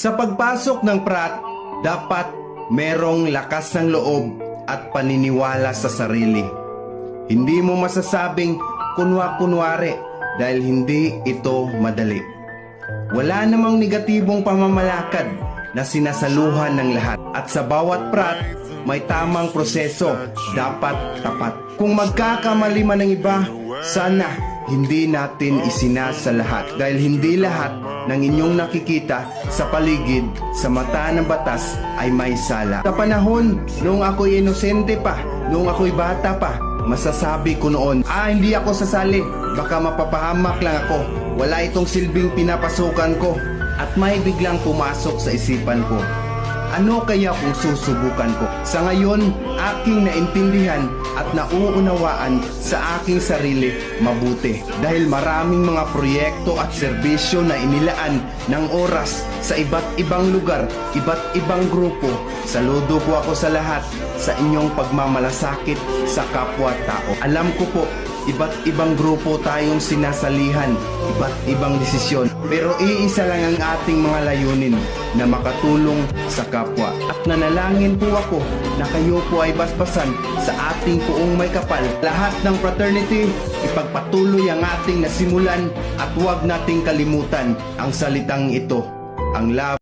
Sa pagpasok ng Prat, dapat merong lakas ng loob at paniniwala sa sarili. Hindi mo masasabing kunwa-kunwari dahil hindi ito madali. Wala namang negatibong pamamalakad na sinasaluhan ng lahat. At sa bawat Prat, may tamang proseso, dapat tapat. Kung magkakamali man ng iba, sana hindi natin isinasa lahat dahil hindi lahat ng inyong nakikita sa paligid sa mata ng batas ay may sala. Sa panahon noong ako'y inosente pa, noong ako'y bata pa, masasabi ko noon, hindi ako sasali, baka mapapahamak lang ako, wala itong silbing pinapasukan ko. At may biglang pumasok sa isipan ko, ano kaya kung susubukan ko? Sa ngayon, aking naintindihan at nauunawaan sa aking sarili mabuti. Dahil maraming mga proyekto at serbisyo na inilaan ng oras sa iba't ibang lugar, iba't ibang grupo. Saludo po ako sa lahat sa inyong pagmamalasakit sa kapwa-tao. Alam ko po, iba't ibang grupo tayong sinasalihan, iba't ibang desisyon. Pero iisa lang ang ating mga layunin, na makatulong sa kapwa. At nanalangin po ako na kayo po ay basbasan sa ating puong may kapal. Lahat ng fraternity, ipagpatuloy ang ating nasimulan at huwag nating kalimutan ang salitang ito, ang love.